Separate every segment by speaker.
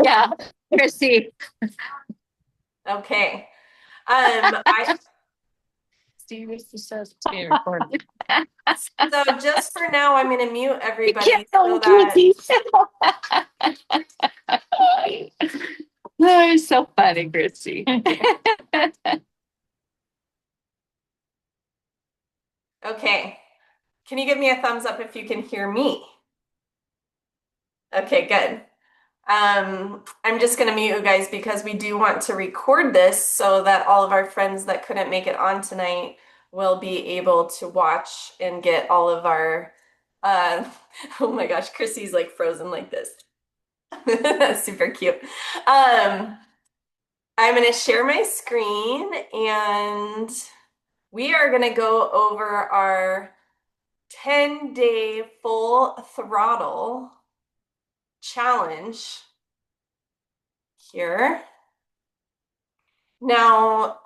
Speaker 1: Yeah, Chrissy.
Speaker 2: Okay. I
Speaker 1: Steve used to says it's being recorded.
Speaker 2: so just for now, I'm going to mute
Speaker 1: You can't
Speaker 2: everybody so
Speaker 1: tell
Speaker 2: that
Speaker 1: Chrissy. Oh, it's so funny, Chrissy.
Speaker 2: okay. Can you give me a thumbs up if you can hear me? Okay, good. I'm just going to mute you guys because we do want to record this so that all of our friends that couldn't make it on tonight will be able to watch and get all of our, uh, oh my gosh, Chrissy's like frozen like this. That's super cute. I'm going to share my screen and we are going to go over our 10-day full throttle challenge here. Now,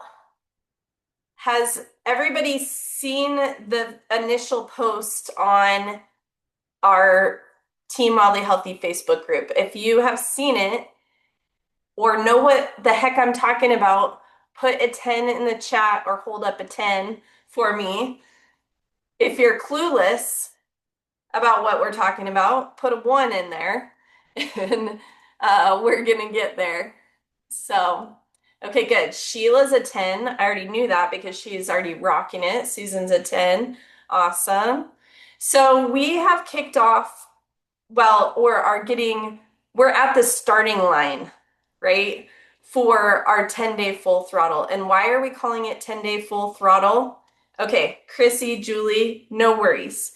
Speaker 2: has everybody seen the initial post on our Team Wildly Healthy Facebook group? If you have seen it or know what the heck I'm talking about, put a 10 in the chat or hold up a 10 for me. If you're clueless about what we're talking about, put a 1 in there and we're gonna get there. So, okay, good. Sheila's a 10. I already knew that because she's already rocking it. Susan's a 10. Awesome. So we have kicked off, well, we're at the starting line, right? For our 10-day full throttle. And why are we calling it 10-day full throttle? Okay, Chrissy, Julie, no worries.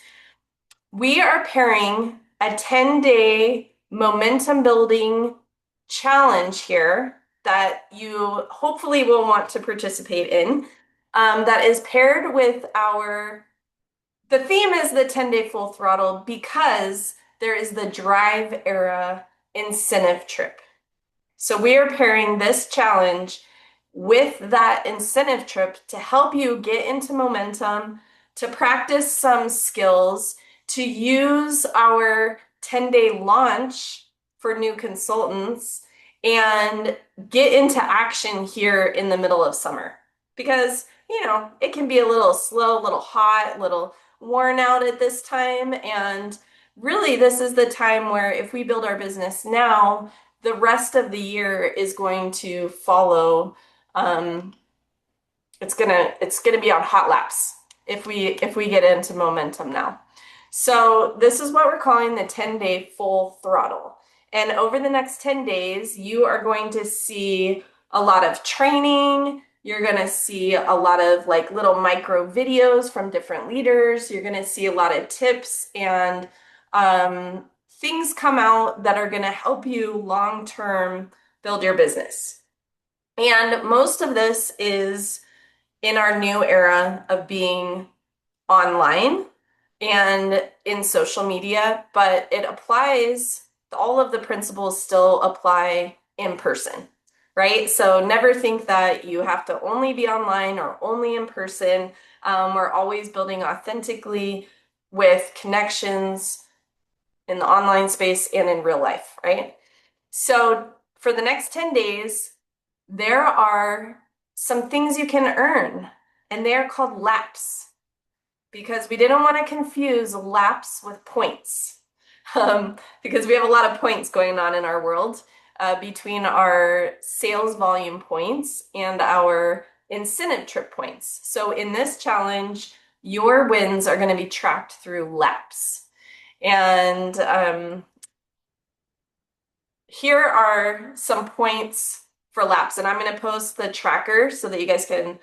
Speaker 2: We are pairing a 10-day momentum building challenge here that you hopefully will want to participate in. That is paired with the theme is the 10-day full throttle because there is the Drive Era incentive trip. So we are pairing this challenge with that incentive trip to help you get into momentum, to practice some skills, to use our 10-day launch for new consultants, and get into action here in the middle of summer. Because, it can be a little slow, a little hot, a little worn out at this time. And really, this is the time where if we build our business now, the rest of the year is going to follow. Um, it's gonna be on hot laps if we get into momentum now. So this is what we're calling the 10-day full throttle. And over the next 10 days, you are going to see a lot of training. You're going to see a lot of like little micro videos from different leaders. You're going to see a lot of tips and things come out that are going to help you long term build your business. And most of this is in our new era of being online and in social media, but all of the principles still apply in person, right? So never think that you have to only be online or only in person. We're always building authentically with connections in the online space and in real life, right? So for the next 10 days, there are some things you can earn, and they are called laps because we didn't want to confuse laps with points because we have a lot of points going on in our world between our sales volume points and our incentive trip points. So in this challenge, your wins are going to be tracked through laps. And here are some points for laps, and I'm going to post the tracker so that you guys can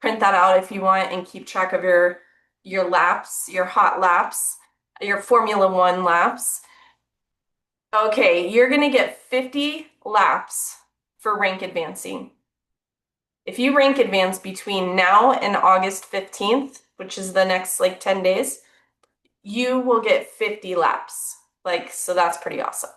Speaker 2: print that out if you want and keep track of your laps, your hot laps, your Formula One laps. Okay, you're going to get 50 laps for rank advancing. If you rank advance between now and August 15th, which is the next like 10 days, you will get 50 laps. So that's pretty awesome.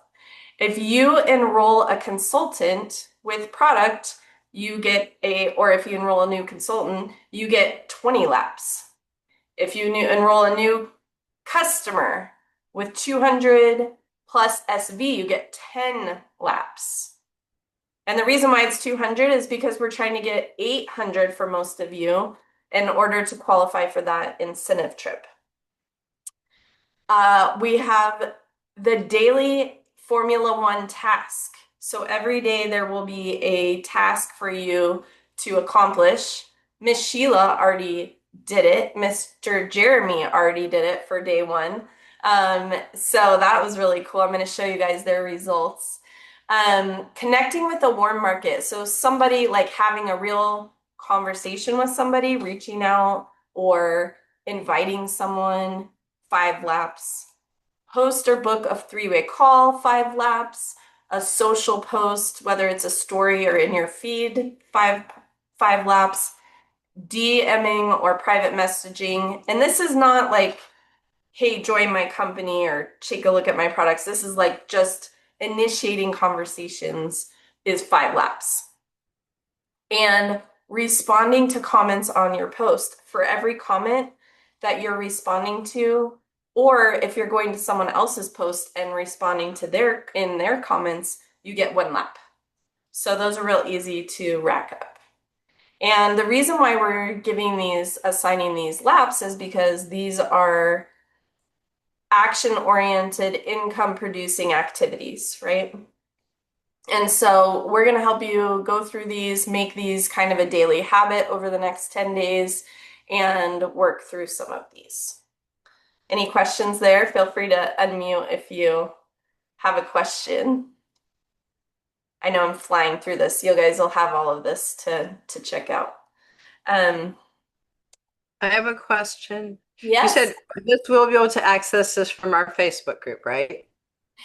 Speaker 2: If you enroll a consultant with product, or if you enroll a new consultant, you get 20 laps. If you enroll a new customer with 200 plus SV, you get 10 laps. And the reason why it's 200 is because we're trying to get 800 for most of you in order to qualify for that incentive trip. We have the daily Formula One task. So every day there will be a task for you to accomplish. Miss Sheila already did it. Mr. Jeremy already did it for day one. So that was really cool. I'm going to show you guys their results. Connecting with a warm market. So somebody like having a real conversation with somebody, reaching out or inviting someone, 5 laps. Post or book a three-way call, 5 laps. A social post, whether it's a story or in your feed, five laps. DMing or private messaging. And this is not like, hey, join my company or take a look at my products. This is like just initiating conversations is 5 laps. And responding to comments on your post. For every comment that you're responding to, or if you're going to someone else's post and responding to their comments, you get 1 lap. So those are real easy to rack up. And the reason why we're assigning these laps is because these are action-oriented, income-producing activities, right? And so we're going to help you go through these, make these kind of a daily habit over the next 10 days and work through some of these. Any questions there? Feel free to unmute if you have a question. I know I'm flying through this. You guys will have all of this to check out.
Speaker 3: I have a question.
Speaker 2: Yes.
Speaker 3: You said this we'll be able to access this from our Facebook group, right?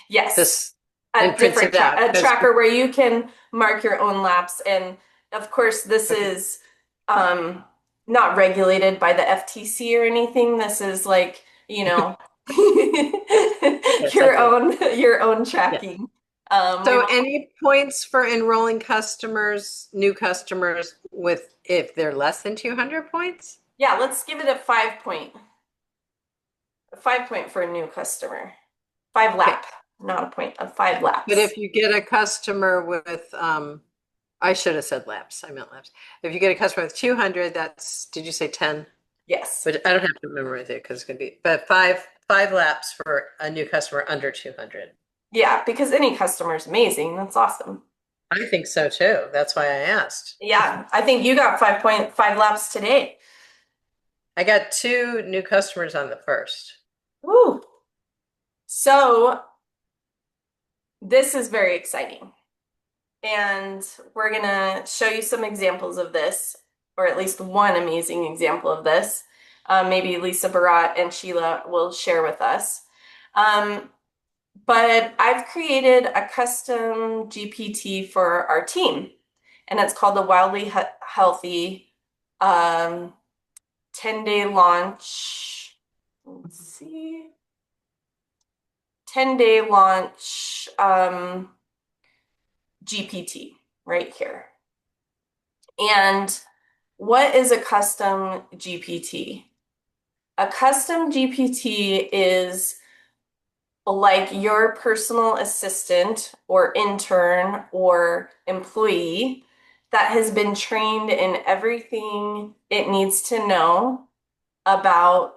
Speaker 2: Yes.
Speaker 3: This
Speaker 2: a different tracker where you can mark your own laps. And of course, this is not regulated by the FTC or anything. This is like, your own tracking.
Speaker 3: So any points for enrolling customers, new customers if they're less than 200 points?
Speaker 2: Yeah, let's give it a 5 point. A 5 point for a new customer. 5 lap, not a point, of 5 laps.
Speaker 3: But if you get a customer with, I should have said laps. I meant laps. If you get a customer with 200, did you say 10?
Speaker 2: Yes.
Speaker 3: But I don't have to memorize it because it's going to be, but five laps for a new customer under 200.
Speaker 2: Yeah, because any customer is amazing. That's awesome.
Speaker 3: I think so too. That's why I asked.
Speaker 2: Yeah, I think you got 5.5 laps today.
Speaker 3: I got 2 new customers on the first.
Speaker 2: Woo. So this is very exciting. And we're going to show you some examples of this, or at least one amazing example of this. Maybe Lisa Barat and Sheila will share with us. But I've created a custom GPT for our team, and it's called the Wildly Healthy 10-day launch. Let's see. 10-day launch GPT right here. And what is a custom GPT? A custom GPT is like your personal assistant or intern or employee that has been trained in everything it needs to know about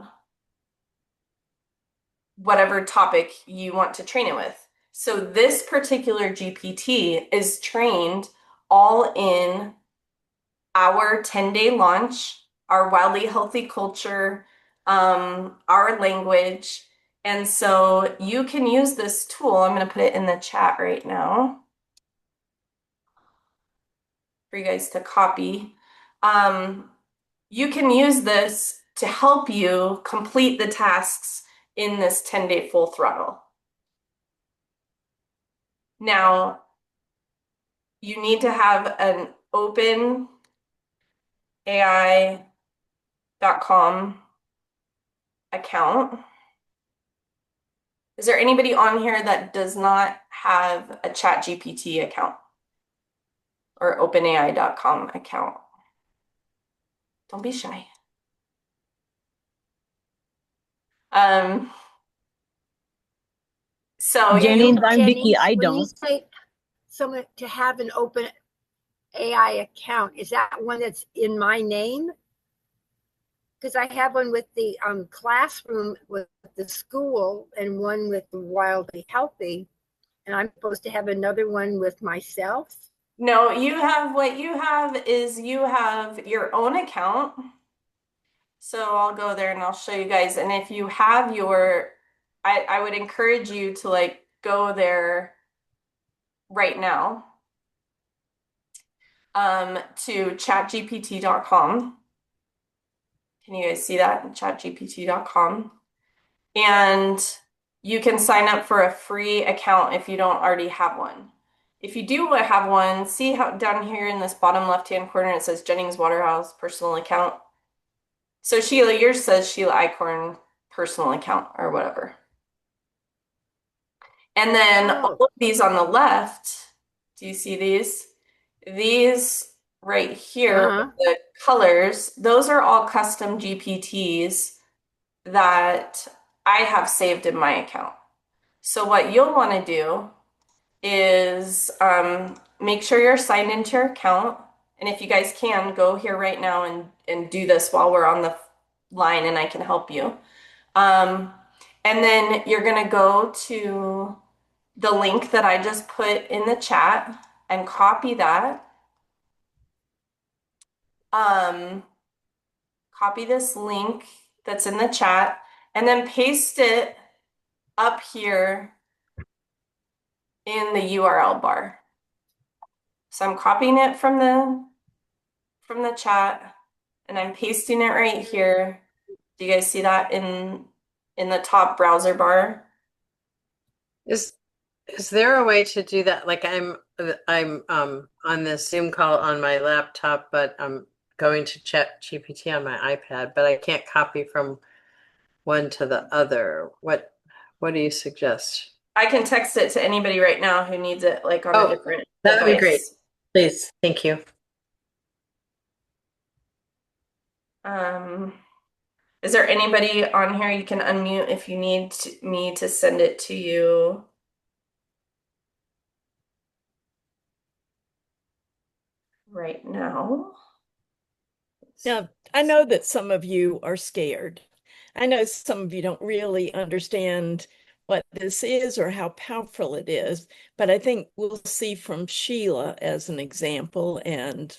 Speaker 2: whatever topic you want to train it with. So this particular GPT is trained all in our 10-day launch, our wildly healthy culture, our language. And so you can use this tool. I'm going to put it in the chat right now for you guys to copy. You can use this to help you complete the tasks in this 10-day full throttle. Now, you need to have an open AI.com account. Is there anybody on here that does not have a ChatGPT account or OpenAI.com account? Don't be shy. So
Speaker 4: Jennings, I'm
Speaker 5: Jenny,
Speaker 4: Vicky. I
Speaker 5: when you
Speaker 4: don't.
Speaker 5: say someone to have an open AI account, is that one that's in my name? Because I have one with the classroom with the school and one with the Wildly Healthy, and I'm supposed to have another one with myself.
Speaker 2: no, you have what you have is you have your own account. So I'll go there and I'll show you guys. And if you have your, I would encourage you to like go there right now to chatgpt.com. Can you guys see that? Chatgpt.com. And you can sign up for a free account if you don't already have one. If you do have one, see how down here in this bottom left-hand corner it says Jennings Waterhouse personal account. So Sheila, yours says Sheila Icorn personal account or whatever. And then all of these on the left, do you see these? These right here with the colors, those are all custom GPTs that I have saved in my account. So what you'll want to do is make sure you're signed into your account. And if you guys can, go here right now and do this while we're on the line and I can help you. And then you're going to go to the link that I just put in the chat and copy that. Copy this link that's in the chat and then paste it up here in the URL bar. So I'm copying it from the chat and I'm pasting it right here. Do you guys see that in the top browser bar?
Speaker 3: Is there a way to do that? Like I'm on this Zoom call on my laptop, but I'm going to chat GPT on my iPad, but I can't copy from one to the other. What do you suggest?
Speaker 2: I can text it to anybody right now who needs it, like on a different
Speaker 3: that would be great.
Speaker 2: device.
Speaker 3: Please, thank you.
Speaker 2: Is there anybody on here you can unmute if you need me to send it to you? Right now.
Speaker 6: Yeah, I know that some of you are scared. I know some of you don't really understand what this is or how powerful it is, but I think we'll see from Sheila as an example, and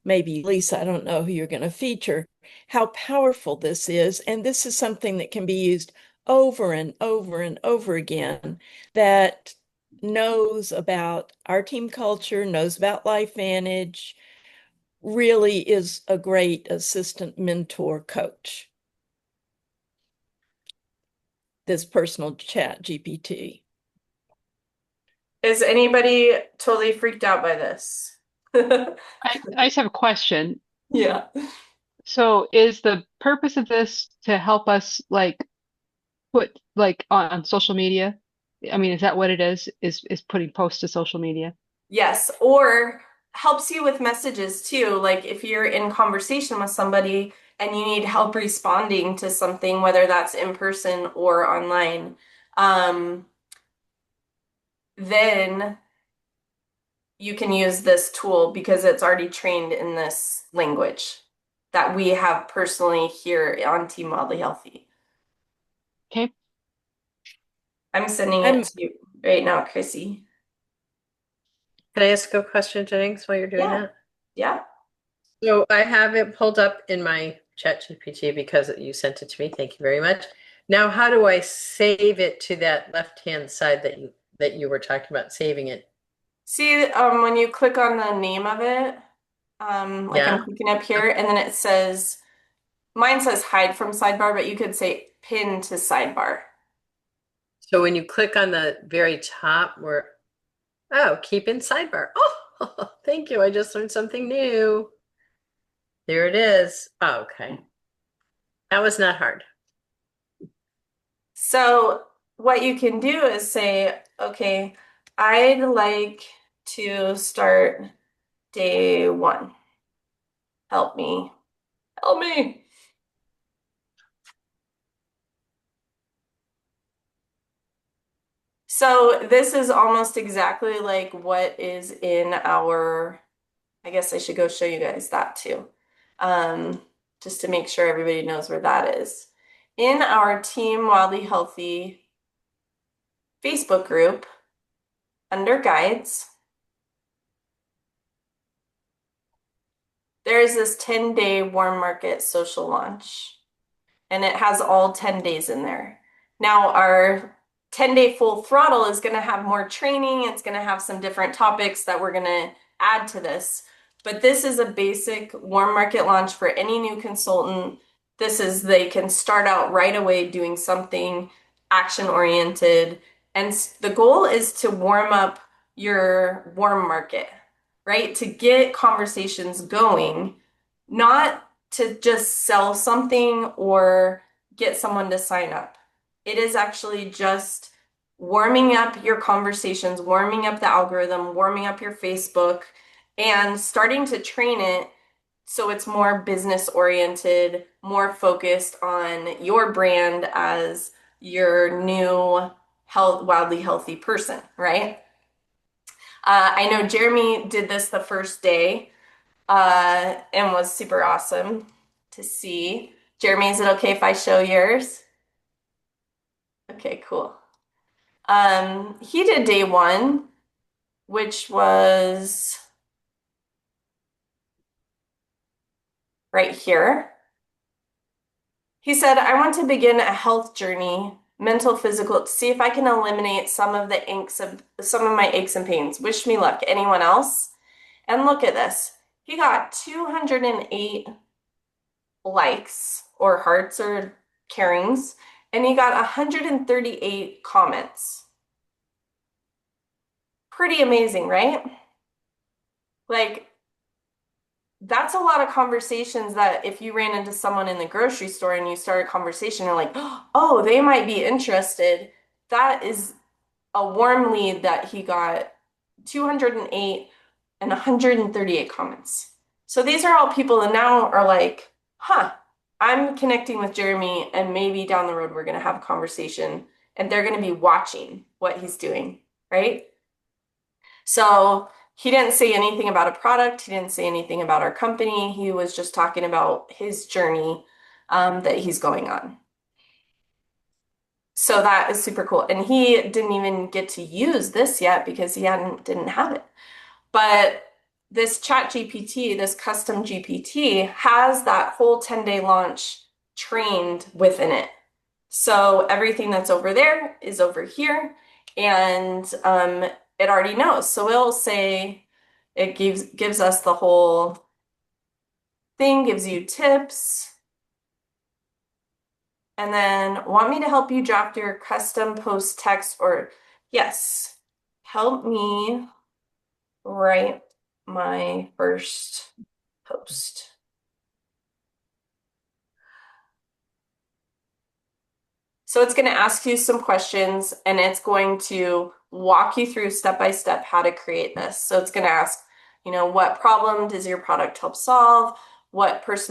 Speaker 6: maybe Lisa, I don't know who you're going to feature, how powerful this is. And this is something that can be used over and over and over again, that knows about our team culture, knows about LifeVantage, really is a great assistant mentor coach. This personal chat GPT.
Speaker 2: Is anybody totally freaked out by this?
Speaker 1: I just have a question.
Speaker 2: Yeah.
Speaker 1: So is the purpose of this to help us like put like on social media? I mean, is that what it is? Is putting posts to social media?
Speaker 2: Yes, or helps you with messages too. Like if you're in conversation with somebody and you need help responding to something, whether that's in person or online, then you can use this tool because it's already trained in this language that we have personally here on Team Wildly Healthy.
Speaker 1: Okay.
Speaker 2: I'm sending it to you right now, Chrissy.
Speaker 3: Can I ask a question, Jennings, while you're doing that?
Speaker 2: Yeah.
Speaker 3: So I have it pulled up in my chat GPT because you sent it to me. Thank you very much. Now, how do I save it to that left-hand side that you were talking about saving it?
Speaker 2: See, when you click on the name of it, like I'm clicking up here, and then it says, mine says hide from sidebar, but you could say pin to sidebar.
Speaker 3: So when you click on the very top keep in sidebar. Oh, thank you. I just learned something new. There it is. Oh, okay. That was not hard.
Speaker 2: So what you can do is say, okay, I'd like to start day 1. Help me. Help me. So this is almost exactly like what is in our, I guess I should go show you guys that too. Just to make sure everybody knows where that is. In our Team Wildly Healthy Facebook group, under guides, there's this 10-day warm market social launch, and it has all 10 days in there. Now, our 10-day full throttle is going to have more training. It's going to have some different topics that we're going to add to this. But this is a basic warm market launch for any new consultant. They can start out right away doing something action oriented. And the goal is to warm up your warm market, right? To get conversations going, not to just sell something or get someone to sign up. It is actually just warming up your conversations, warming up the algorithm, warming up your Facebook, and starting to train it so it's more business oriented, more focused on your brand as your new wildly healthy person, right? I know Jeremy did this the first day and was super awesome to see. Jeremy, is it okay if I show yours? Okay, cool. He did day one, which was right here. He said, I want to begin a health journey, mental, physical, to see if I can eliminate some of my aches and pains. Wish me luck. Anyone else? And look at this. He got 208 likes or hearts or carings, and he got 138 comments. Pretty amazing, right? Like, that's a lot of conversations that if you ran into someone in the grocery store and you start a conversation, you're like, oh, they might be interested. That is a warm lead that he got 208 and 138 comments. So these are all people that now are like, huh, I'm connecting with Jeremy, and maybe down the road we're going to have a conversation, and they're going to be watching what he's doing, right? So he didn't say anything about a product. He didn't say anything about our company. He was just talking about his journey that he's going on. So that is super cool. And he didn't even get to use this yet because he didn't have it. But this chat GPT, this custom GPT, has that whole 10-day launch trained within it. So everything that's over there is over here, and it already knows. So it'll say, it gives us the whole thing, gives you tips, and then want me to help you draft your custom post text, or yes, help me write my first post. So it's going to ask you some questions, and it's going to walk you through step by step how to create this. So it's going to ask, what problem does your product help solve? What's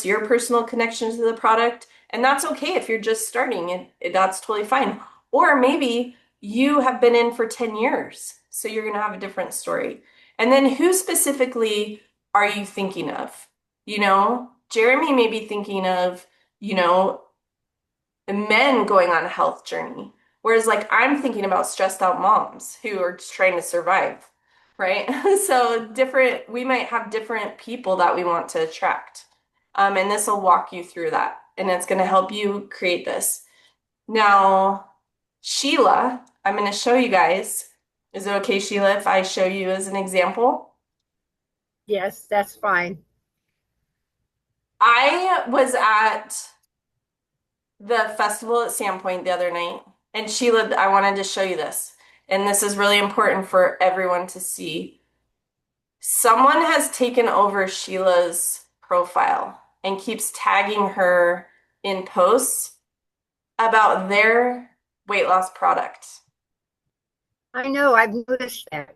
Speaker 2: your personal connection to the product? And that's okay if you're just starting, that's totally fine. Or maybe you have been in for 10 years, so you're going to have a different story. And then who specifically are you thinking of? Jeremy may be thinking of, men going on a health journey. Whereas like I'm thinking about stressed out moms who are just trying to survive, right? So we might have different people that we want to attract. And this will walk you through that. And it's going to help you create this. Now, Sheila, I'm going to show you guys. Is it okay, Sheila, if I show you as an example?
Speaker 5: Yes, that's fine.
Speaker 2: I was at the festival at Sandpoint the other night, and Sheila, I wanted to show you this, and this is really important for everyone to see. Someone has taken over Sheila's profile and keeps tagging her in posts about their weight loss product.
Speaker 5: I know, I've noticed that.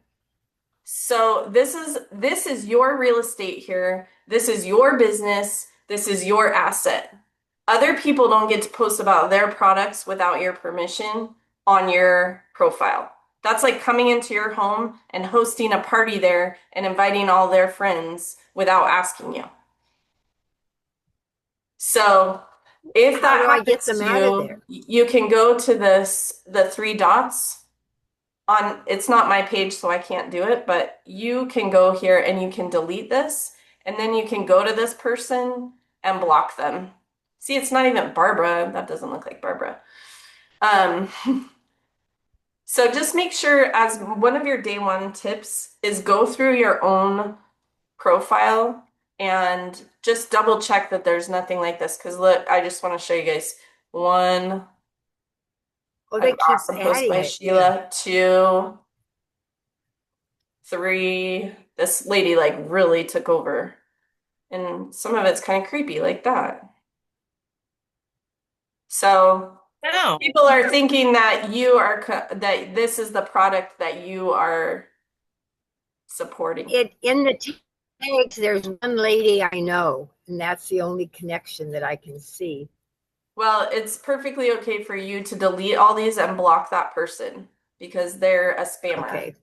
Speaker 2: So this is your real estate here. This is your business. This is your asset. Other people don't get to post about their products without your permission on your profile. That's like coming into your home and hosting a party there and inviting all their friends without asking you. So if
Speaker 5: How
Speaker 2: that
Speaker 5: do I get
Speaker 2: happens
Speaker 5: them
Speaker 2: to
Speaker 5: out of
Speaker 2: you,
Speaker 5: there?
Speaker 2: you can go to the three dots on, it's not my page, so I can't do it, but you can go here and you can delete this, and then you can go to this person and block them. See, it's not even Barbara. That doesn't look like Barbara. Um, so just make sure, as one of your day one tips is go through your own profile and just double check that there's nothing like this. Because look, I just want to show you guys one,
Speaker 5: Oh,
Speaker 2: an
Speaker 5: they keep
Speaker 2: awesome post
Speaker 5: adding
Speaker 2: by
Speaker 5: it. Yeah.
Speaker 2: Sheila, two, three. This lady like really took over. And some of it's kind of creepy like that. So
Speaker 6: Wow.
Speaker 2: people are thinking that that this is the product that you are supporting.
Speaker 5: In the tags, there's one lady I know, and that's the only connection that I can see.
Speaker 2: Well, it's perfectly okay for you to delete all these and block that person because they're a spammer.
Speaker 5: Okay.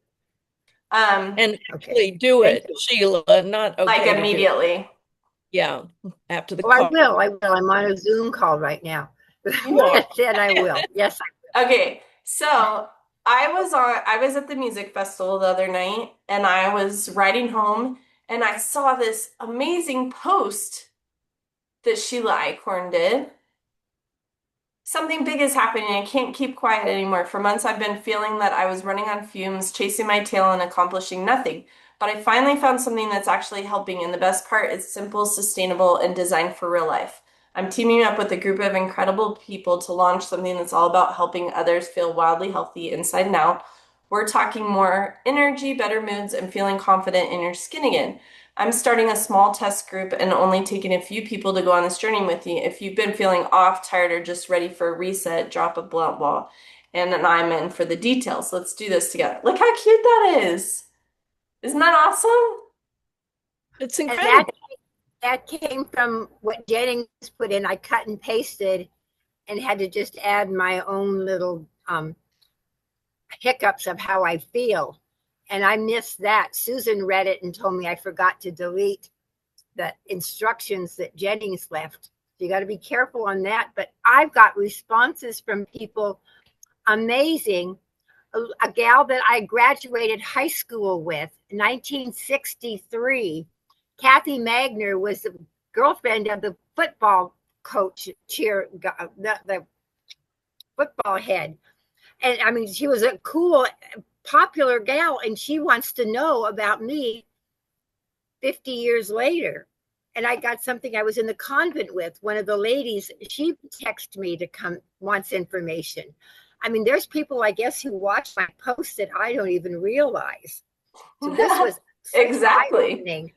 Speaker 6: And
Speaker 5: Okay.
Speaker 6: actually do
Speaker 5: Thank
Speaker 6: it,
Speaker 5: you.
Speaker 6: Sheila, not
Speaker 2: Like
Speaker 6: okay to do it.
Speaker 2: immediately.
Speaker 6: Yeah, after the
Speaker 5: Oh, I
Speaker 6: call.
Speaker 5: will. I will. I'm on a Zoom call right now.
Speaker 6: You are.
Speaker 5: Then I will. Yes.
Speaker 2: Okay, so I was at the music festival the other night and I was riding home and I saw this amazing post that Sheila Icorn did. Something big is happening. I can't keep quiet anymore. For months, I've been feeling that I was running on fumes, chasing my tail and accomplishing nothing. But I finally found something that's actually helping, and the best part is simple, sustainable, and designed for real life. I'm teaming up with a group of incredible people to launch something that's all about helping others feel wildly healthy inside and out. We're talking more energy, better moods, and feeling confident in your skin again. I'm starting a small test group and only taking a few people to go on this journey with me. If you've been feeling off, tired, or just ready for a reset, drop a blunt wall. And then I'm in for the details. Let's do this together. Look how cute that is. Isn't that awesome?
Speaker 6: It's
Speaker 5: And
Speaker 6: incredible.
Speaker 5: that came from what Jennings put in. I cut and pasted and had to just add my own little hiccups of how I feel. And I missed that. Susan read it and told me I forgot to delete the instructions that Jennings left. So you got to be careful on that. But I've got responses from people amazing. A gal that I graduated high school with, 1963, Kathy Magner was the girlfriend of the football coach, the football head. And I mean, she was a cool, popular gal, and she wants to know about me 50 years later. And I got something. I was in the convent with one of the ladies. She texted me to come, wants information. I mean, there's people, I guess, who watch my posts that I don't even realize. So this was
Speaker 2: Exactly.
Speaker 5: eye-opening.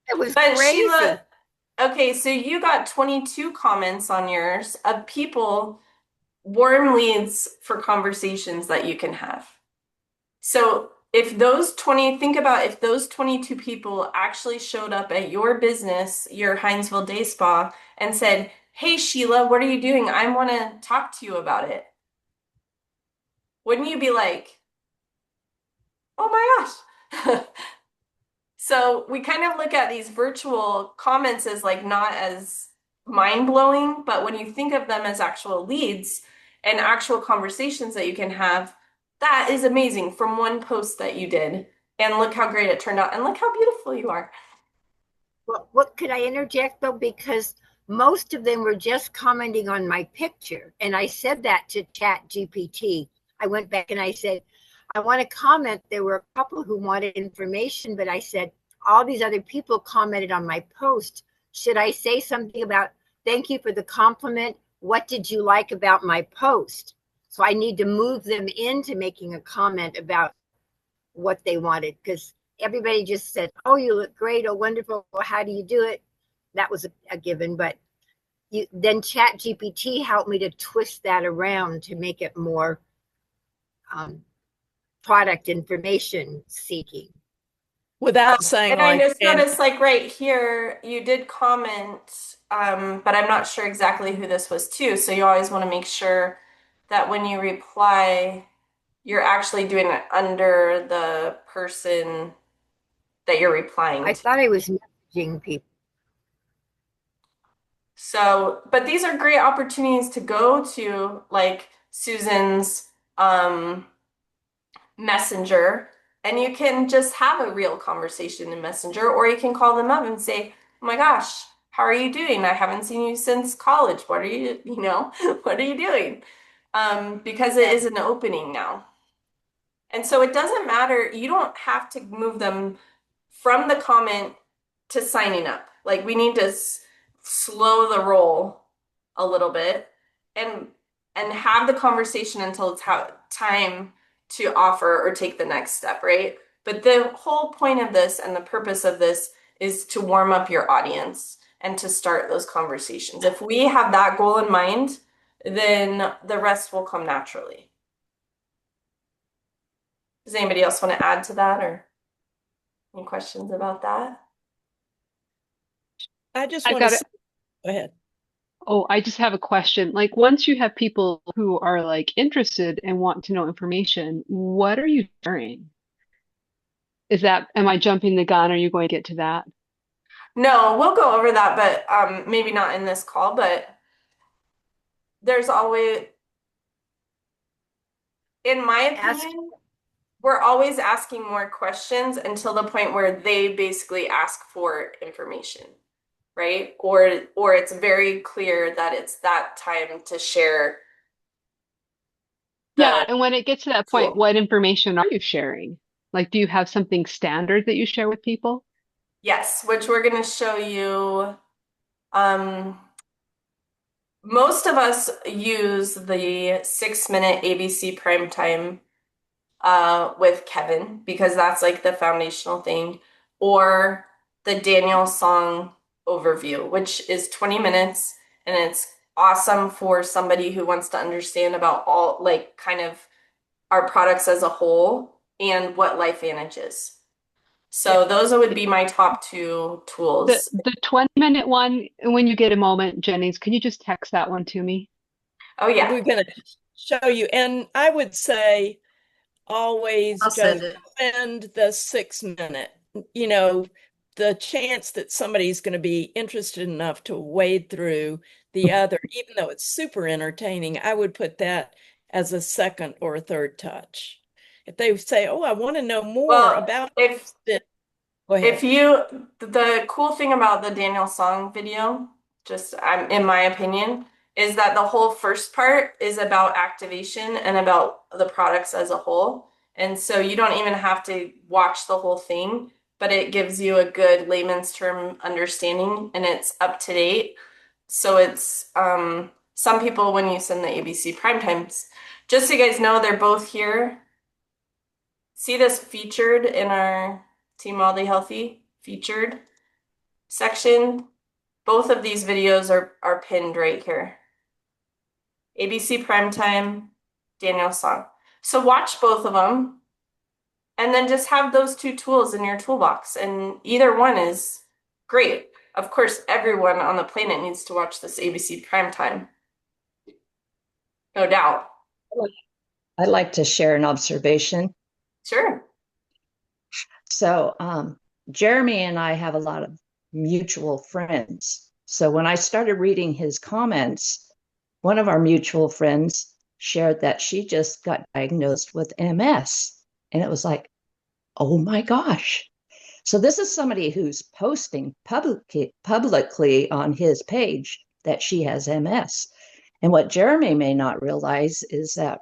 Speaker 5: It was
Speaker 2: But
Speaker 5: crazy.
Speaker 2: Sheila, okay, so you got 22 comments on yours of people, warm leads for conversations that you can have. So if those 20, think about if those 22 people actually showed up at your business, your Hinesville Day Spa, and said, "Hey, Sheila, what are you doing? I want to talk to you about it." Wouldn't you be like, "Oh my gosh." So we kind of look at these virtual comments as like not as mind-blowing, but when you think of them as actual leads and actual conversations that you can have, that is amazing from one post that you did. And look how great it turned out. And look how beautiful you are.
Speaker 5: Well, what could I interject though? Because most of them were just commenting on my picture. And I said that to Chat GPT. I went back and I said, I want to comment. There were a couple who wanted information, but I said, all these other people commented on my post. Should I say something about, thank you for the compliment? What did you like about my post? So I need to move them into making a comment about what they wanted, because everybody just said, oh, you look great, oh, wonderful, how do you do it? That was a given. But then Chat GPT helped me to twist that around to make it more product information seeking.
Speaker 6: Without saying
Speaker 2: And I
Speaker 6: like,
Speaker 2: just noticed like right here, you did comment, but I'm not sure exactly who this was to. So you always want to make sure that when you reply you're actually doing it under the person that you're replying
Speaker 5: I
Speaker 2: to.
Speaker 5: thought I was messaging people.
Speaker 2: So, but these are great opportunities to go to like Susan's um, Messenger, and you can just have a real conversation in Messenger, or you can call them up and say, "Oh my gosh, how are you doing? I haven't seen you since college. What are you, what are you doing?" Because it is an opening now. And so it doesn't matter, you don't have to move them from the comment to signing up. Like we need to slow the roll a little bit and have the conversation until it's time to offer or take the next step, right? But the whole point of this and the purpose of this is to warm up your audience and to start those conversations. If we have that goal in mind, then the rest will come naturally. Does anybody else want to add to that or any questions about that?
Speaker 6: I just
Speaker 1: I've
Speaker 6: want to
Speaker 1: got it.
Speaker 6: say, go ahead.
Speaker 1: Oh, I just have a question. Like, once you have people who are like interested and want to know information, what are you sharing? Am I jumping the gun? Are you going to get to that?
Speaker 2: No, we'll go over that, but maybe not in this call, but there's always, in my
Speaker 5: Ask,
Speaker 2: opinion, we're always asking more questions until the point where they basically ask for information, right? Or it's very clear that it's that time to share
Speaker 1: Yeah,
Speaker 2: the
Speaker 1: and when it gets to that point,
Speaker 2: tool.
Speaker 1: what information are you sharing? Like, do you have something standard that you share with people?
Speaker 2: Yes, which we're going to show you. Um, Most of us use the 6 minute ABC primetime with Kevin because that's like the foundational thing, or the Daniel song overview, which is 20 minutes and it's awesome for somebody who wants to understand about all like kind of our products as a whole and what LifeVantage is.
Speaker 6: Yeah,
Speaker 2: So those would be my top two
Speaker 1: The
Speaker 2: tools.
Speaker 1: the 20-minute one, when you get a moment, Jennings, can you just text that one to me?
Speaker 2: Oh yeah.
Speaker 6: we're going to show you. And I would say always
Speaker 3: I'll send
Speaker 6: just
Speaker 3: it.
Speaker 6: spend the 6 minute. You know, the chance that somebody's going to be interested enough to wade through the other, even though it's super entertaining, I would put that as a second or a third touch. If they say, "Oh, I want to know more
Speaker 2: Well,
Speaker 6: about
Speaker 2: if
Speaker 6: it," go
Speaker 2: If
Speaker 6: ahead.
Speaker 2: you, the cool thing about the Daniel Song video, just in my opinion, is that the whole first part is about activation and about the products as a whole. And so you don't even have to watch the whole thing, but it gives you a good layman's term understanding and it's up to date. So it's some people when you send the ABC prime times, just so you guys know, they're both here. See this featured in our Team Wildly Healthy featured section. Both of these videos are pinned right here. ABC Primetime, Daniel Song. So watch both of them and then just have those two tools in your toolbox. And either one is great. Of course, everyone on the planet needs to watch this ABC Primetime. No doubt.
Speaker 4: I'd like to share an observation.
Speaker 2: Sure.
Speaker 4: So, Jeremy and I have a lot of mutual friends. So, when I started reading his comments, one of our mutual friends shared that she just got diagnosed with MS. And it was like, oh my gosh. So, this is somebody who's posting publicly on his page that she has MS. And what Jeremy may not realize is that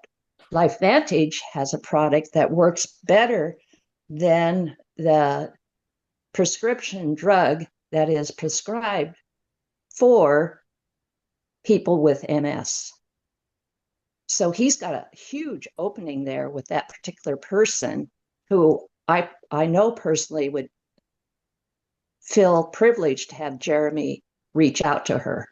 Speaker 4: LifeVantage has a product that works better than the prescription drug that is prescribed for people with MS. So he's got a huge opening there with that particular person who I know personally would feel privileged to have Jeremy reach out to her.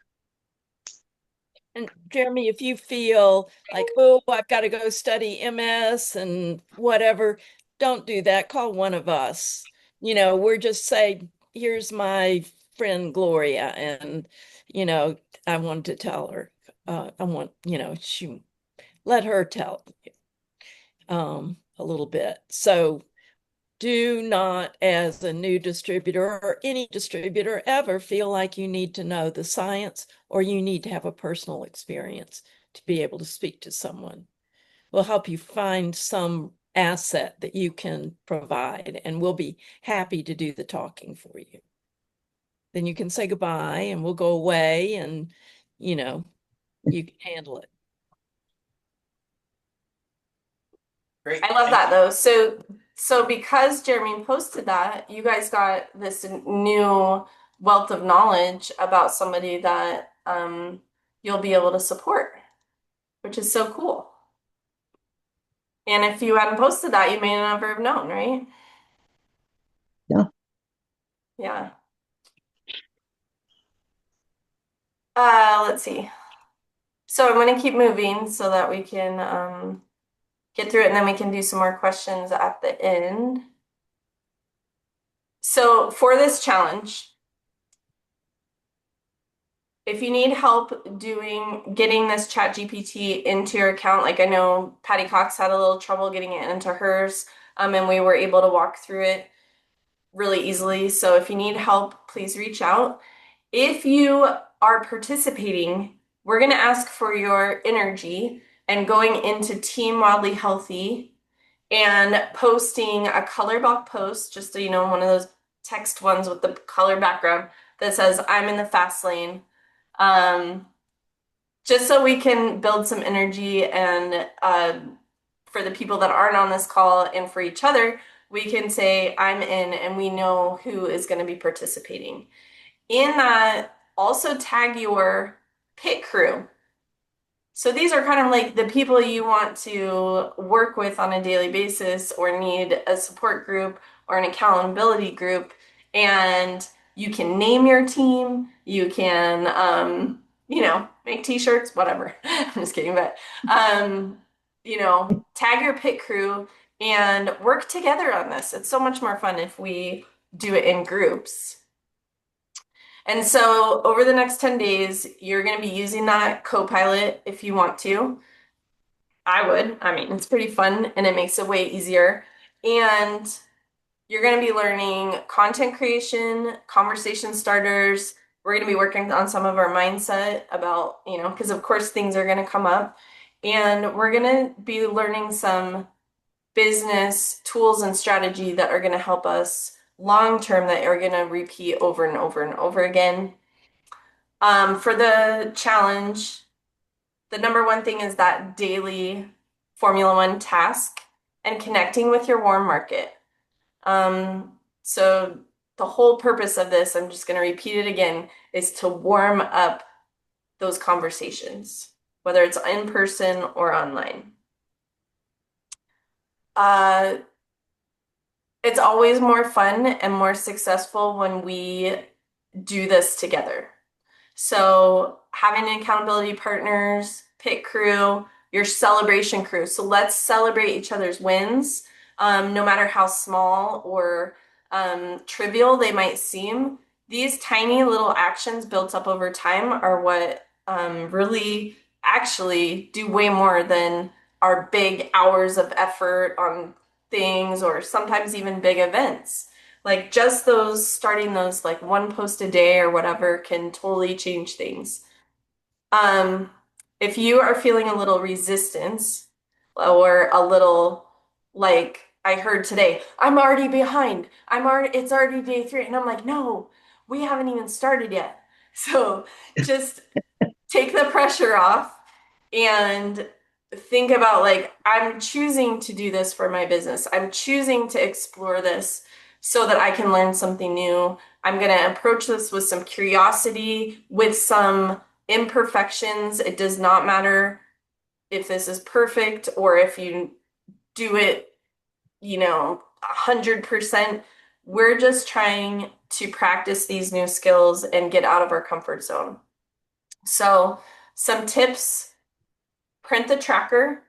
Speaker 6: And Jeremy, if you feel like, oh, I've got to go study MS and whatever, don't do that. Call one of us. We're just saying, here's my friend Gloria, and I wanted to tell her. I want, she let her tell. a little bit. So do not, as a new distributor or any distributor ever, feel like you need to know the science or you need to have a personal experience to be able to speak to someone. We'll help you find some asset that you can provide, and we'll be happy to do the talking for you. Then you can say goodbye and we'll go away and, you know, you can handle it.
Speaker 2: Great. I love that though. So because Jeremy posted that, you guys got this new wealth of knowledge about somebody that you'll be able to support, which is so cool. And if you hadn't posted that, you may never have known, right?
Speaker 4: Yeah.
Speaker 2: Yeah. Let's see. So I'm going to keep moving so that we can get through it, and then we can do some more questions at the end. So for this challenge, if you need help getting this chat GPT into your account, like I know Patty Cox had a little trouble getting it into hers, and we were able to walk through it really easily. So if you need help, please reach out. If you are participating, we're going to ask for your energy and going into Team Wildly Healthy and posting a color block post, just so you know, one of those text ones with the color background that says, I'm in the fast lane. Just so we can build some energy and for the people that aren't on this call and for each other, we can say, I'm in, and we know who is going to be participating. In that, also tag your pit crew. So these are kind of like the people you want to work with on a daily basis or need a support group or an accountability group. And you can name your team. You can, make t-shirts, whatever. I'm just kidding, but, tag your pit crew and work together on this. It's so much more fun if we do it in groups. And so over the next 10 days, you're going to be using that Copilot if you want to. I would. I mean, it's pretty fun and it makes it way easier. And you're going to be learning content creation, conversation starters. We're going to be working on some of our mindset about, because of course things are going to come up. And we're going to be learning some business tools and strategy that are going to help us long term that are going to repeat over and over and over again. For the challenge, the number one thing is that daily Formula One task and connecting with your warm market. So the whole purpose of this, I'm just going to repeat it again, is to warm up those conversations, whether it's in person or online. It's always more fun and more successful when we do this together. So having accountability partners, pit crew, your celebration crew. So let's celebrate each other's wins, no matter how small or trivial they might seem. These tiny little actions built up over time are what really actually do way more than our big hours of effort on things or sometimes even big events. Like just those starting those like one post a day or whatever can totally change things. If you are feeling a little resistance or a little like I heard today, I'm already behind. It's already day 3. And I'm like, no, we haven't even started yet. So just take the pressure off and think about like, I'm choosing to do this for my business. I'm choosing to explore this so that I can learn something new. I'm going to approach this with some curiosity, with some imperfections. It does not matter if this is perfect or if you do it, 100%. We're just trying to practice these new skills and get out of our comfort zone. So some tips: print the tracker,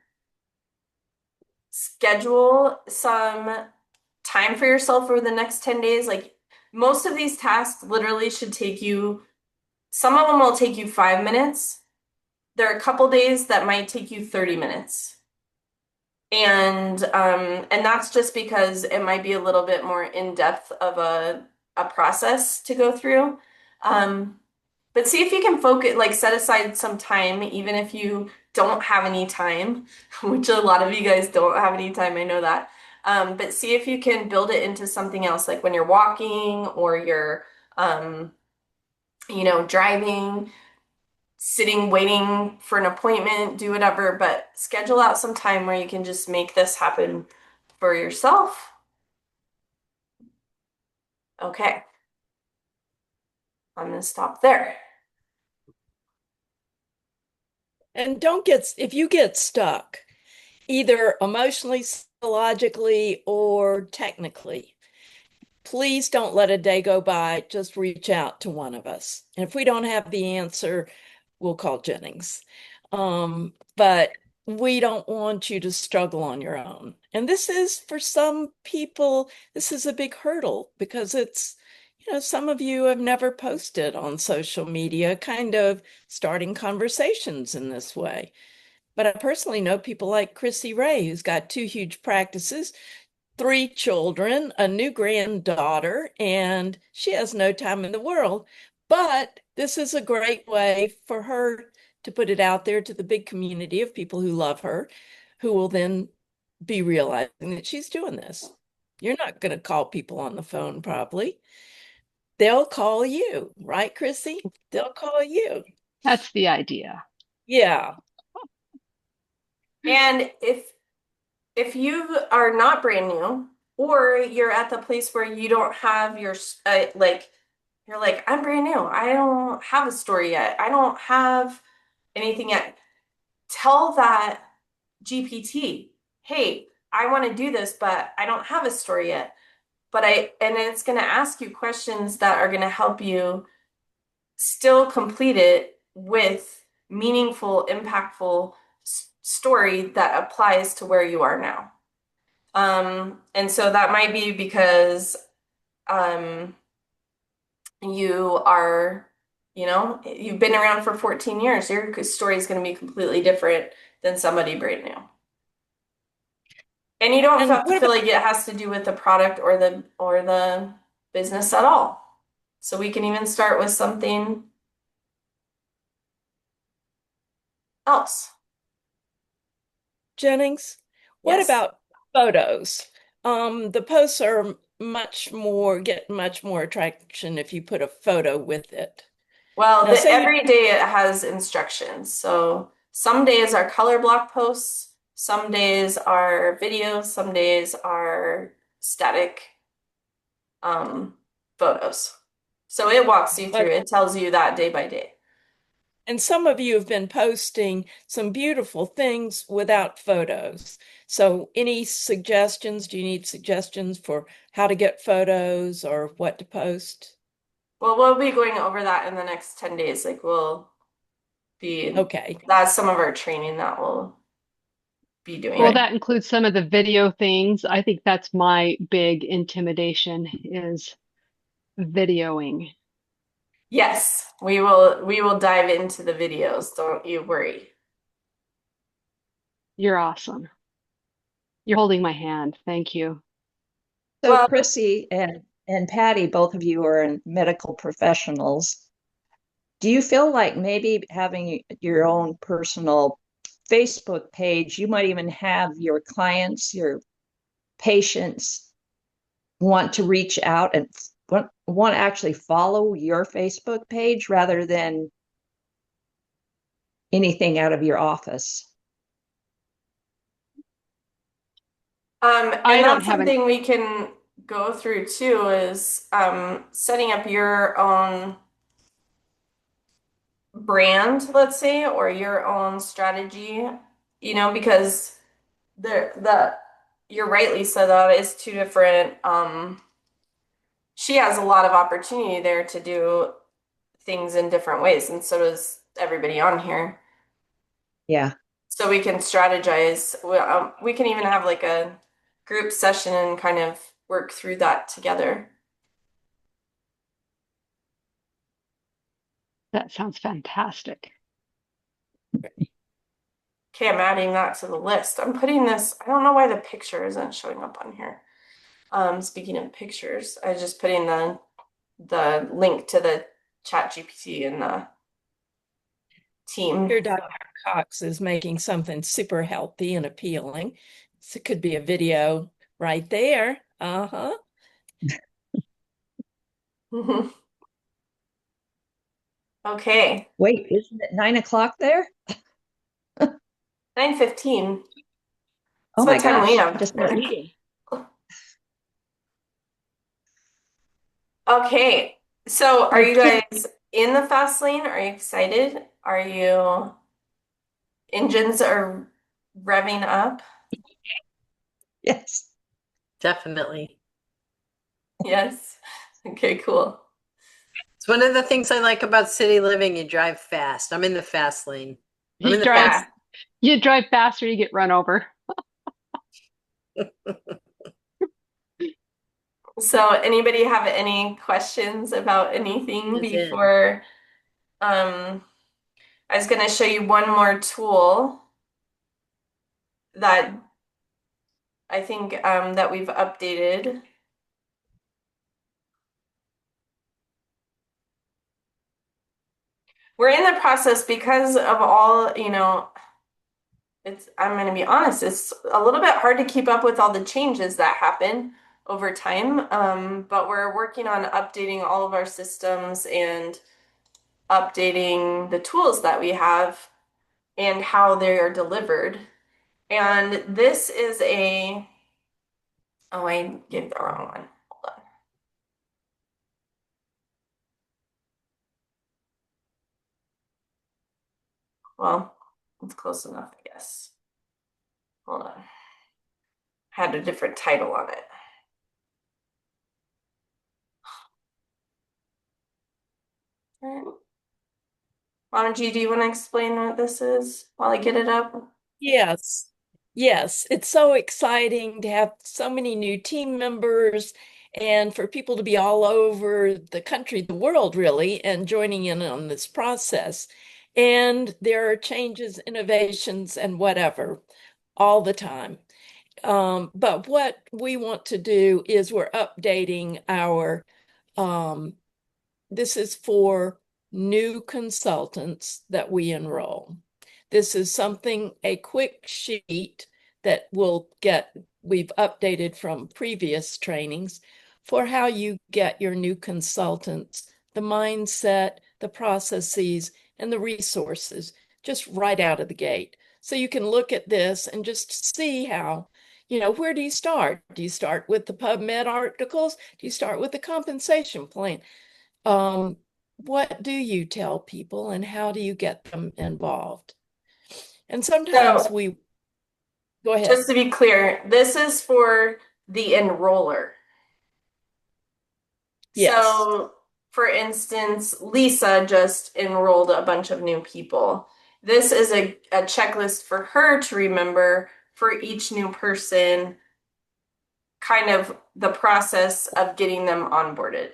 Speaker 2: schedule some time for yourself over the next 10 days. Like most of these tasks literally should take you, some of them will take you 5 minutes. There are a couple days that might take you 30 minutes. And that's just because it might be a little bit more in depth of a process to go through. But see if you can focus, like set aside some time, even if you don't have any time, which a lot of you guys don't have any time, I know that. But see if you can build it into something else, like when you're walking or you're, um, driving, sitting, waiting for an appointment, do whatever, but schedule out some time where you can just make this happen for yourself. Okay, I'm gonna stop there.
Speaker 6: And don't get, if you get stuck, either emotionally, psychologically, or technically, please don't let a day go by. Just reach out to one of us. And if we don't have the answer, we'll call Jennings. But we don't want you to struggle on your own. And this is, for some people, this is a big hurdle because it's, some of you have never posted on social media, kind of starting conversations in this way. But I personally know people like Chrissy Ray, who's got 2 huge practices, 3 children, a new granddaughter, and she has no time in the world. But this is a great way for her to put it out there to the big community of people who love her, who will then be realizing that she's doing this. You're not going to call people on the phone, probably. They'll call you, right, Chrissy? They'll call you.
Speaker 1: That's the idea.
Speaker 6: Yeah.
Speaker 2: And if you are not brand new, or you're at the place where you don't have your like you're like, I'm brand new, I don't have a story yet, I don't have anything yet, tell that GPT, hey, I want to do this, but I don't have a story yet. And it's going to ask you questions that are going to help you still complete it with meaningful, impactful story that applies to where you are now. And so that might be because you are, you've been around for 14 years. Your story is going to be completely different than somebody brand new. And you don't
Speaker 6: And
Speaker 2: have to
Speaker 6: what
Speaker 2: feel
Speaker 6: about,
Speaker 2: like it has to do with the product or the business at all. So we can even start with something else.
Speaker 6: Jennings, what
Speaker 2: Yes.
Speaker 6: about photos? The posts are get much more attraction if you put a photo with it.
Speaker 2: Well,
Speaker 6: Now, say you,
Speaker 2: every day it has instructions. So some days are color block posts, some days are videos, some days are static um, photos. So it walks you through, it tells you that day by day.
Speaker 6: and some of you have been posting some beautiful things without photos. So, any suggestions? Do you need suggestions for how to get photos or what to post?
Speaker 2: Well, we'll be going over that in the next 10 days. Like we'll be,
Speaker 6: Okay.
Speaker 2: that's some of our training that we'll be
Speaker 1: Well,
Speaker 2: doing.
Speaker 1: that includes some of the video things. I think that's my big intimidation is videoing.
Speaker 2: Yes, we will dive into the videos. Don't you worry.
Speaker 1: You're awesome. You're holding my hand. Thank you.
Speaker 4: So
Speaker 2: Well,
Speaker 4: Chrissy and Patty, both of you are medical professionals. Do you feel like maybe having your own personal Facebook page, you might even have your clients, your patients want to reach out and want to actually follow your Facebook page rather than anything out of your office?
Speaker 1: I
Speaker 2: and
Speaker 1: don't
Speaker 2: that's
Speaker 1: have an,
Speaker 2: something we can go through too, is setting up your own brand, let's say, or your own strategy, because the you're right, Lisa, that is two different. She has a lot of opportunity there to do things in different ways, and so does everybody on here.
Speaker 4: Yeah.
Speaker 2: So we can strategize. We can even have like a group session and kind of work through that together.
Speaker 1: that sounds fantastic.
Speaker 2: Okay, I'm adding that to the list. I'm putting this, I don't know why the picture isn't showing up on here. Speaking of pictures, I was just putting the link to the chat GPT in the team.
Speaker 6: Your Dr. Cox is making something super healthy and appealing. So it could be a video right there. Uh-huh.
Speaker 2: Okay,
Speaker 4: Wait, isn't it 9 o'clock there?
Speaker 2: 9:15.
Speaker 4: Oh
Speaker 2: That's what
Speaker 4: my
Speaker 2: time we
Speaker 4: gosh,
Speaker 2: have.
Speaker 4: to start reading.
Speaker 2: Okay, so are
Speaker 1: Oh,
Speaker 2: you
Speaker 1: Kim,
Speaker 2: guys in the fast lane? Are you excited? Are you engines are revving up?
Speaker 4: Yes.
Speaker 3: Definitely.
Speaker 2: Yes. Okay, cool.
Speaker 3: It's one of the things I like about city living. You drive fast. I'm in the fast lane. I'm
Speaker 1: you
Speaker 3: in the
Speaker 1: drive
Speaker 3: fast.
Speaker 2: Yeah.
Speaker 1: you drive faster, you get run over.
Speaker 2: So anybody have any questions about anything
Speaker 3: Is in.
Speaker 2: before I was gonna show you one more tool that I think that we've updated. We're in the process because of all, I'm going to be honest, it's a little bit hard to keep up with all the changes that happen over time. But we're working on updating all of our systems and updating the tools that we have and how they are delivered. And this is oh, I gave the wrong one. Hold on. Well, it's close enough, I guess. Hold on. Had a different title on it. Mama G, do you want to explain what this is while I get it up?
Speaker 6: Yes. Yes. It's so exciting to have so many new team members and for people to be all over the country, the world really, and joining in on this process. And there are changes, innovations, and whatever all the time. But what we want to do is we're updating our this is for new consultants that we enroll. This is something, a quick sheet that we've updated from previous trainings for how you get your new consultants, the mindset, the processes, and the resources just right out of the gate. So you can look at this and just see how, where do you start? Do you start with the PubMed articles? Do you start with the compensation plan? Um, what do you tell people and how do you get them involved? And sometimes
Speaker 2: So,
Speaker 6: we go ahead.
Speaker 2: just to be clear, this is for the enroller.
Speaker 6: Yes.
Speaker 2: So, for instance, Lisa just enrolled a bunch of new people. This is a checklist for her to remember for each new person, kind of the process of getting them onboarded,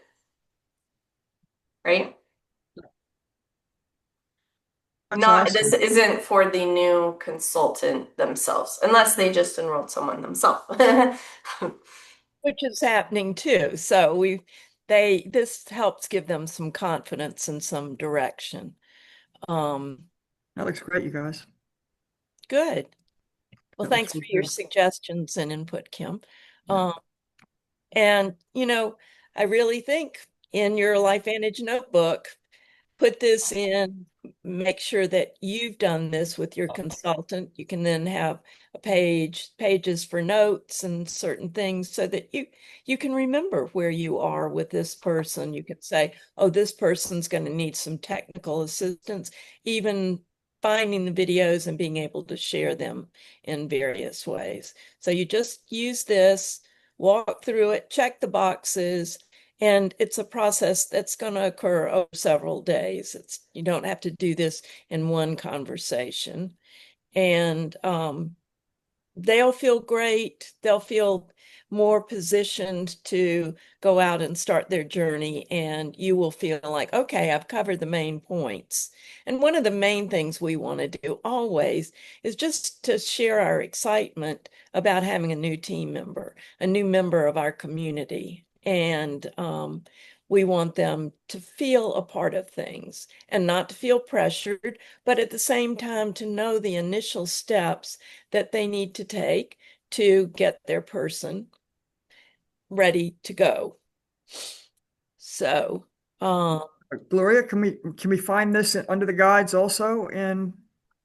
Speaker 2: right?
Speaker 7: That's
Speaker 2: Not, this
Speaker 7: awesome.
Speaker 2: isn't for the new consultant themselves, unless they just enrolled someone themselves.
Speaker 6: Which is happening too. So this helps give them some confidence and some direction. Um,
Speaker 7: That looks great, you guys.
Speaker 6: good. Well,
Speaker 7: That looks
Speaker 6: thanks for
Speaker 7: really
Speaker 6: your
Speaker 7: good.
Speaker 6: suggestions and input, Kim.
Speaker 7: Yeah.
Speaker 6: Um, and I really think in your LifeVantage notebook, put this in, make sure that you've done this with your consultant. You can then have pages for notes and certain things so that you can remember where you are with this person. You can say, oh, this person's going to need some technical assistance, even finding the videos and being able to share them in various ways. So you just use this, walk through it, check the boxes, and it's a process that's going to occur over several days. You don't have to do this in one conversation. And they'll feel great. They'll feel more positioned to go out and start their journey, and you will feel like, okay, I've covered the main points. And one of the main things we want to do always is just to share our excitement about having a new team member, a new member of our community. And we want them to feel a part of things and not to feel pressured, but at the same time to know the initial steps that they need to take to get their person ready to go. So,
Speaker 7: Gloria, can we find this under the guides also in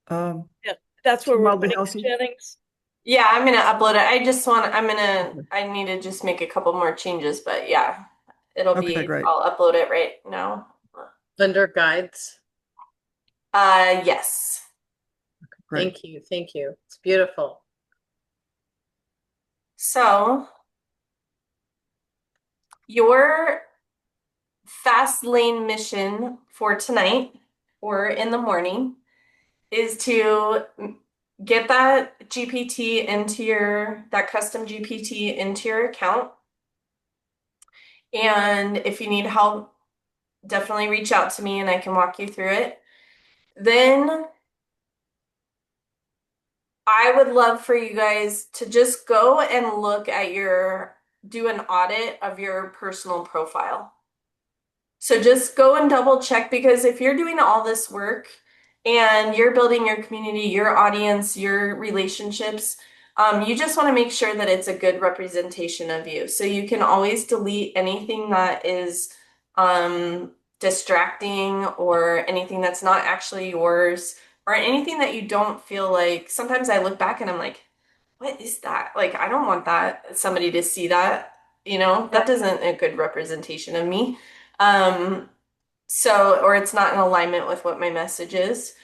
Speaker 7: um
Speaker 6: yeah, that's where
Speaker 7: Team
Speaker 6: we're
Speaker 7: Wildly
Speaker 6: putting
Speaker 7: Healthy?
Speaker 6: Jennings.
Speaker 2: Yeah, I'm gonna upload it. I need to just make a couple more changes, but yeah,
Speaker 7: Okay, great.
Speaker 2: I'll upload it right now.
Speaker 3: Under guides.
Speaker 2: Yes.
Speaker 7: Great.
Speaker 3: Thank you. Thank you. It's beautiful.
Speaker 2: So your fast lane mission for tonight or in the morning is to get that custom GPT into your account. And if you need help, definitely reach out to me and I can walk you through it. Then I would love for you guys to just go and do an audit of your personal profile. So just go and double check, because if you're doing all this work and you're building your community, your audience, your relationships, you just want to make sure that it's a good representation of you. So you can always delete anything that is distracting, or anything that's not actually yours, or anything that you don't feel like. Sometimes I look back and I'm like, what is that? Like, I don't want somebody to see that, that isn't a good representation of me. Um, or it's not in alignment with what my message is.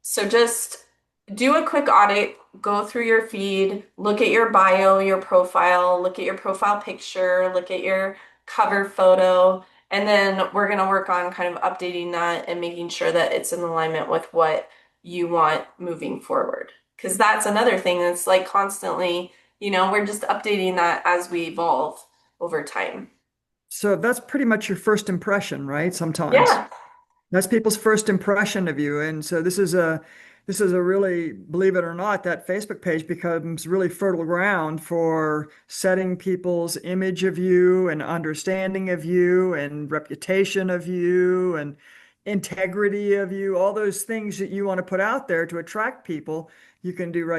Speaker 2: So just do a quick audit, go through your feed, look at your bio, your profile, look at your profile picture, look at your cover photo, and then we're going to work on kind of updating that and making sure that it's in alignment with what you want moving forward. Because that's another thing that's like constantly, we're just updating that as we evolve over time.
Speaker 7: So that's pretty much your first impression, right? Sometimes.
Speaker 2: Yeah.
Speaker 7: That's people's first impression of you. And so this is a really, believe it or not, that Facebook page becomes really fertile ground for setting people's image of you and understanding of you and reputation of you and integrity of you, all those things that you want to put out there to attract people, you can do right